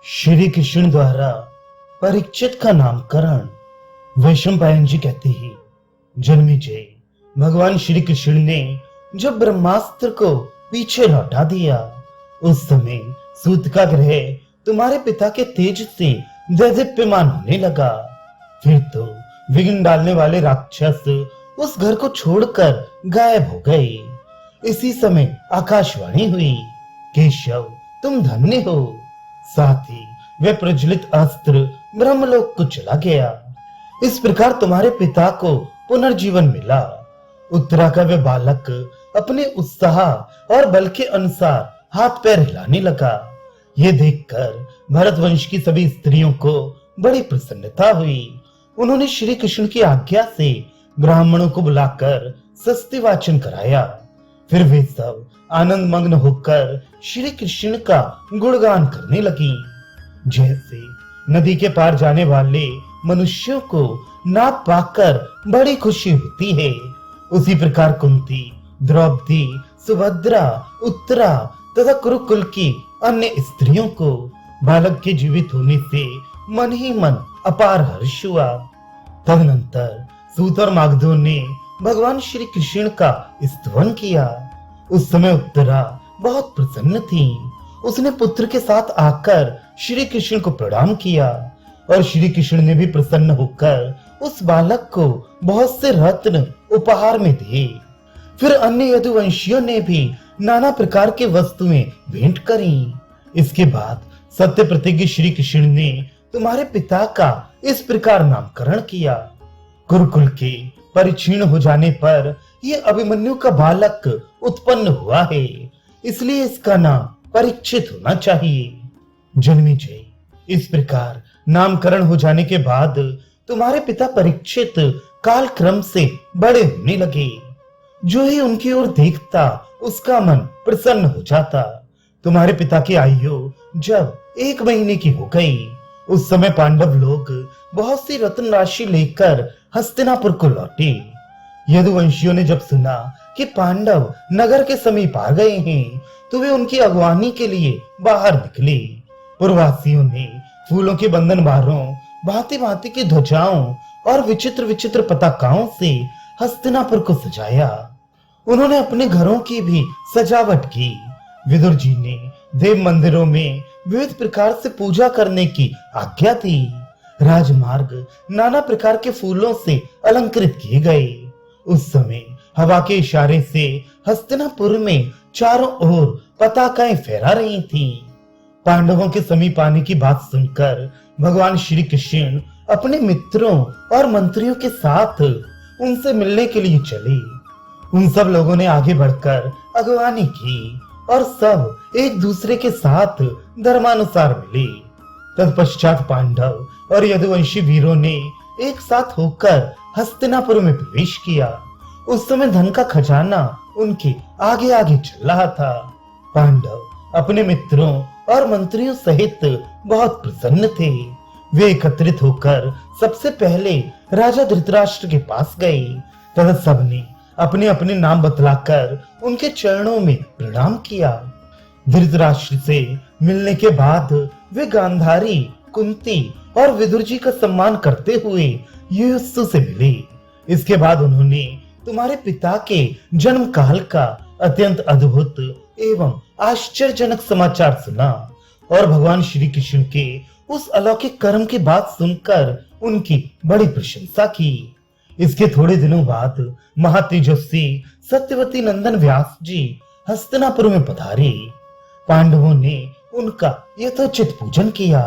श्री कृष्ण द्वारा परीक्षित का नामकरण। वैशंपायन जी कहते ही, जन्मेजय, भगवान श्री कृष्ण ने जब ब्रह्मास्त्र को पीछे लौटा दिया, उस समय सूत का ग्रह तुम्हारे पिता के तेज से दैदीप्यमान होने लगा। फिर तो विघ्न डालने वाले राक्षस उस घर को छोड़कर गायब हो गए। इसी समय आकाशवाणी हुई, केशव तुम धन्य हो। साथ ही वह प्रज्वलित अस्त्र ब्रह्मलोक को चला गया। इस प्रकार तुम्हारे पिता को पुनर्जीवन मिला। उत्तरा का वह बालक अपने उत्साह और बल के अनुसार हाथ पैर हिलाने लगा। यह देखकर भरत वंश की सभी स्त्रियों को बड़ी प्रसन्नता हुई। उन्होंने श्री कृष्ण की आज्ञा से ब्राह्मणों को बुलाकर सस्ती वाचन कराया। फिर वे सब आनंद मग्न होकर श्री कृष्ण का गुणगान करने लगी। जैसे नदी के पार जाने वाले मनुष्यों को नाव पाकर बड़ी खुशी होती है, उसी प्रकार कुंती, द्रौपदी, सुभद्रा, उत्तरा तथा कुरुकुल की अन्य स्त्रियों को बालक के जीवित होने से मन ही मन अपार हर्ष हुआ। तदनंतर सूत और मागधों ने भगवान श्री कृष्ण का स्तवन किया। उस समय उत्तरा बहुत प्रसन्न थी। उसने पुत्र के साथ आकर श्री कृष्ण को प्रणाम किया और श्री कृष्ण ने भी प्रसन्न होकर उस बालक को बहुत से रत्न उपहार में दिए। फिर अन्य यदुवंशियों ने भी नाना प्रकार की वस्तुएं भेंट करी। इसके बाद सत्य प्रतिज्ञ श्री कृष्ण ने तुम्हारे पिता का इस प्रकार नामकरण किया। कुरुकुल के परिक्षीण हो जाने पर यह अभिमन्यु का बालक उत्पन्न हुआ है, इसलिए इसका नाम परीक्षित होना चाहिए। जन्मेजय, इस प्रकार नामकरण हो जाने के बाद तुम्हारे पिता परीक्षित काल क्रम से बड़े होने लगे। जो ही उनकी ओर देखता उसका मन प्रसन्न हो जाता। तुम्हारे पिता की आयु जब 1 महीने की हो गई, उस समय पांडव लोग बहुत सी रत्न राशि लेकर हस्तिनापुर को लौटे। यदुवंशियों ने जब सुना कि पांडव नगर के समीप आ गए हैं, तो वे उनकी अगवानी के लिए बाहर निकले। पुरवासियों ने फूलों के बंधनवारों, भांति भांति की ध्वजाओं और विचित्र विचित्र पताकाओं से हस्तिनापुर को सजाया। उन्होंने अपने घरों की भी सजावट की। विदुर जी ने देव मंदिरों में विविध प्रकार से पूजा करने की आज्ञा थी। राजमार्ग नाना प्रकार के फूलों से अलंकृत किए गए। उस समय हवा के इशारे से हस्तिनापुर में चारों ओर पताकाएं फहरा रही थीं। पांडवों के समीप आने की बात सुनकर भगवान श्री कृष्ण अपने मित्रों और मंत्रियों के साथ उनसे मिलने के लिए चले। उन सब लोगों ने आगे बढ़कर अगवानी की और सब एक दूसरे के साथ धर्मानुसार मिले। तत्पश्चात पांडव और यदुवंशी वीरों ने एक साथ होकर हस्तिनापुर में प्रवेश किया। उस समय धन का खजाना उनके आगे आगे चल रहा था। पांडव अपने मित्रों और मंत्रियों सहित बहुत प्रसन्न थे। वे एकत्रित होकर सबसे पहले राजा धृतराष्ट्र के पास गए तथा सबने अपने अपने नाम बतलाकर उनके चरणों में प्रणाम किया। धृतराष्ट्र से मिलने के बाद वे गांधारी, कुंती और विदुर जी का सम्मान करते हुए युयुत्सु से मिले। इसके बाद उन्होंने तुम्हारे पिता के जन्म काल का अत्यंत अद्भुत एवं आश्चर्यजनक समाचार सुना और भगवान श्री कृष्ण के उस अलौकिक कर्म की बात सुनकर उनकी बड़ी प्रशंसा की। इसके थोड़े दिनों बाद महातेजस्वी सत्यवती नंदन व्यास जी हस्तिनापुर में पधारे। पांडवों ने उनका यथोचित पूजन किया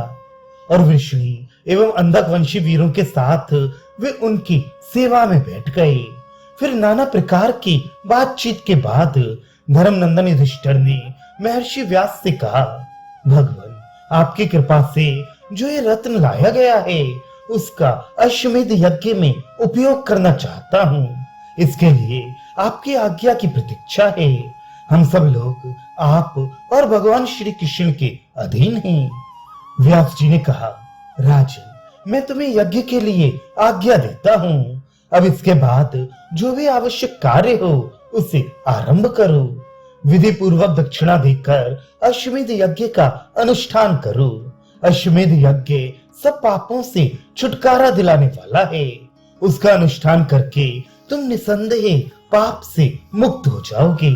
और वृष्णि एवं अंधक वंशी वीरों के साथ वे उनकी सेवा में बैठ गए। फिर नाना प्रकार की बातचीत के बाद धर्मनंदन युधिष्ठिर ने महर्षि व्यास से कहा, भगवान आपकी कृपा से जो ये रत्न लाया गया है, उसका अश्वमेध यज्ञ में उपयोग करना चाहता हूँ। इसके लिए आपकी आज्ञा की प्रतीक्षा है। हम सब लोग आप और भगवान श्री कृष्ण के अधीन हैं। व्यास जी ने कहा, राजन मैं तुम्हें यज्ञ के लिए आज्ञा देता हूँ। अब इसके बाद जो भी आवश्यक कार्य हो उसे आरंभ करो। विधि पूर्वक दक्षिणा देकर अश्वमेध यज्ञ का अनुष्ठान करो। अश्वमेध यज्ञ सब पापों से छुटकारा दिलाने वाला है। उसका अनुष्ठान करके तुम निसंदेह पाप से मुक्त हो जाओगे।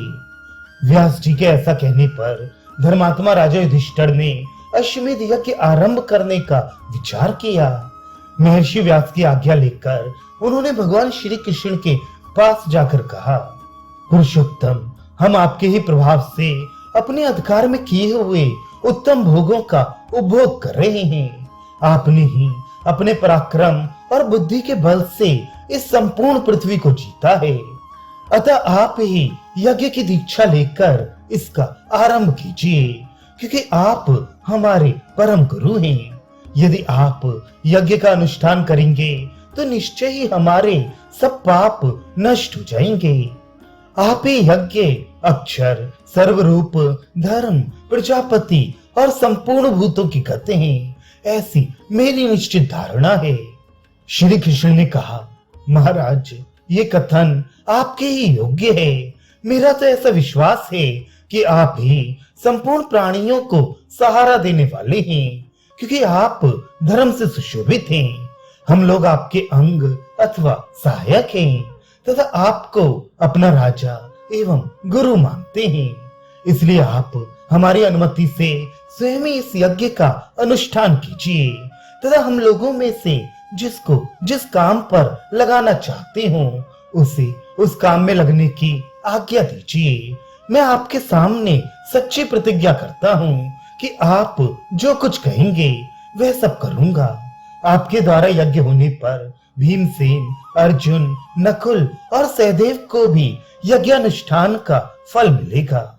व्यास जी के ऐसा कहने पर धर्मात्मा राजा युधिष्ठिर ने अश्वमेध यज्ञ आरंभ करने का विचार किया। महर्षि व्यास की आज्ञा लेकर उन्होंने भगवान श्री कृष्ण के पास जाकर कहा, पुरुषोत्तम, हम आपके ही प्रभाव से अपने अधिकार में किए हुए उत्तम भोगों का उपभोग कर रहे हैं। आपने ही अपने पराक्रम और बुद्धि के बल से इस संपूर्ण पृथ्वी को जीता है, अतः आप ही यज्ञ की दीक्षा लेकर इसका आरंभ कीजिए, क्योंकि आप हमारे परम गुरु हैं। यदि आप यज्ञ का अनुष्ठान करेंगे तो निश्चय ही हमारे सब पाप नष्ट हो जाएंगे। आप ही यज्ञ, अक्षर, सर्वरूप, धर्म, प्रजापति और संपूर्ण भूतों की गति हैं, ऐसी मेरी निश्चित धारणा है। श्री कृष्ण ने कहा, महाराज, ये कथन आपके ही योग्य है। मेरा तो ऐसा विश्वास है कि आप ही संपूर्ण प्राणियों को सहारा देने वाले हैं, क्योंकि आप धर्म से सुशोभित हैं। हम लोग आपके अंग अथवा सहायक हैं तथा आपको अपना राजा एवं गुरु मानते हैं। इसलिए आप हमारी अनुमति से स्वयं ही इस यज्ञ का अनुष्ठान कीजिए तथा हम लोगों में से जिसको जिस काम पर लगाना चाहते हो उसे उस काम में लगने की आज्ञा दीजिए। मैं आपके सामने सच्ची प्रतिज्ञा करता हूँ कि आप जो कुछ कहेंगे वह सब करूंगा। आपके द्वारा यज्ञ होने पर भीमसेन, अर्जुन, नकुल और सहदेव को भी यज्ञानुष्ठान का फल मिलेगा।